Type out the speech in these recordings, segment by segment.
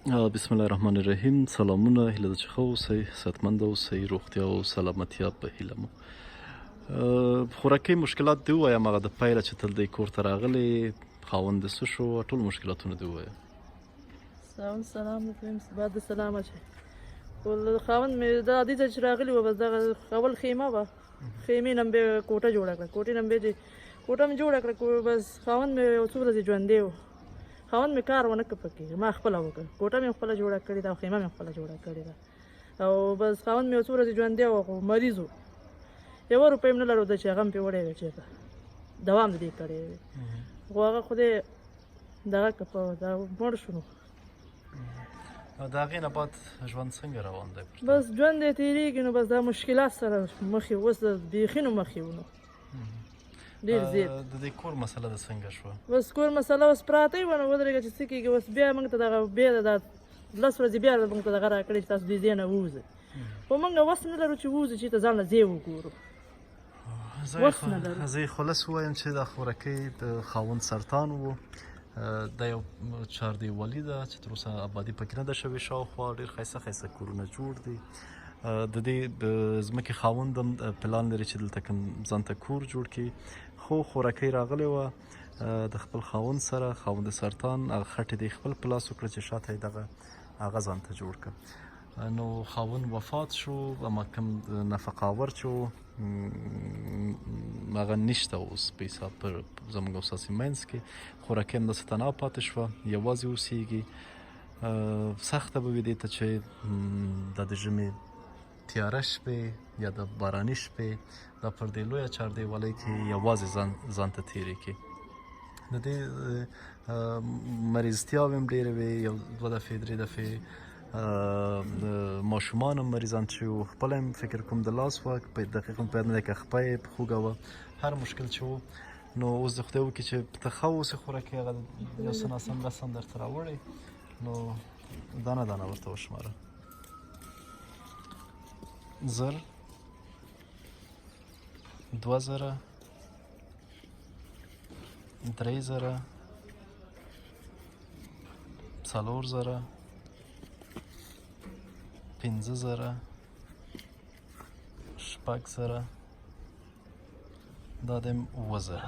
بسم الله الرحمن الرحیم. سلامونه، هیله ده چې ښه اوسئ، صحتمند اوسئ، روغتیا او سلامتیا په هیله مو. خوراکي مشکلات دې ووایم، هغه د پیله چې تل دې کور ته راغلې خاوند دې څه شو، ټول مشکلاتونه دې ووایه. سلام وکړم، بعد سلام اچي ول خاوند مې دا دې چې راغلی و، بس دغه اول خیمه وه، خیمې نه به کوټه جوړه کړه، کوټې نه به کوټه مې جوړه کړه، بس خاوند مې یو څو ورځې ژوندی و، خاوند مې کار ونه کړ پکې، ما خپله وکړه، کوټه مې خپله جوړه کړې ده او خیمه مې خپله جوړه کړې ده، او بس خاوند مې یو څو ورځې ژوندی و، خو مریض و، 1 روپۍ هم نه لرلو چې هغه مې پرې وړی وی چېرته دوام دې کړی وی، خو هغه خدای دغه که په مړ شو. نو د هغې نه بعد ژوند څنګه روان دی؟ بس ژوند یې تېرېږي، نو بس دا مشکلات سره مخ یې اوس د بیخي نو مخ یې نو ډېر زیات. د دې کور مسله د څنګه شوه؟ بس کور مسله اوس پراته وه، نو ودرېږه چې څه کېږي، اوس بیا موږ ته دغه بیا د 10 ورځې بیا موږ ته دغه راکړې چې تاسو دې ځای نه ووځئ، خو موږ وس نه لرو چې ووځو چې ته ځان له ځای وګورو، وس نه لرو. زه یې خلاص ووایم چې دا خوراکۍ د خاوند سرطان و، دا یو چاردیوالي ده چې تر اوسه ابادي پکې نه ده شوې، شاوخوا ډېر ښایسته ښایسته کورونه جوړ دي. د دې ځمکې خاوند هم پلان لري چې دلته کوم ځان ته کور جوړ کړي، خو خوراکۍ راغلې وه د خپل خاوند سره، خاوند سرطان، هغه خټې دې خپل په لاس وکړه چې شاته یې دغه هغه ځان ته جوړ کړه. نو خاوند وفات شو، اما کوم نفقه آور چې و هغه نشته اوس په حساب پر زموږ او ستاسې منځ کې، خوراکۍ همداسې تنها پاتې شوه، یوازې اوسېږي. سخته به وي دې ته چې دا د ژمي تیاره شپې یا د باراني شپې دا پر دې لویه چاردیوالۍ کې یوازې ځان ته تېرې کړي. د دې مریضتیاوې هم ډېرې وې، 1 2 دفعې 3 دفعې ماشومان هم مریضان شوي وو، خپله هم فکر کوم د لاس وه، په دقیق هم په یاد نه دی که خپه یې په خوږه وه، هر مشکل چې و. نو اوس د خدای وکړي چې ته ښه واوسې، خوراکۍ هغه یو څه ناسم رسم درته راوړی، نو دانه دانه ورته وشماره. 1000 2000 3000 4000 5000 6000 دا دیم 7000.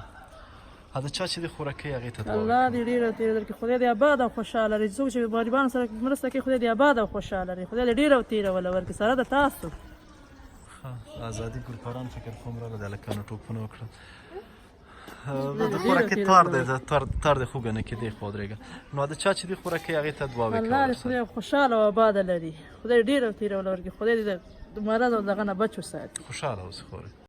دا چا چې د خوراکۍ هغې ته دعا الله دې ډېره تېره درکړي، خدای دې اباد او خوشحاله لري، څوک چې غریبانو سره مرسته کوي خدای دې اباد او خوشحاله لري، خدای دې ډېره تېروله ورکړي سره د تاسو. ازادي ګلپاران فکر کوم راغله، د هلکانو ټوپونه وکړل. د خوراکۍ تار دی، تار دی خوږه نه کېدی خوا ودرېږه. نو د چا چې د خوراکۍ هغې ته دعا وکړه، الله دې خدای خوشحاله او اباده لري، خدای ډېره تېروله ورکړي، خدای دې د مرض او دغه نه بچ وساتي. خوشحاله اوسې خورې.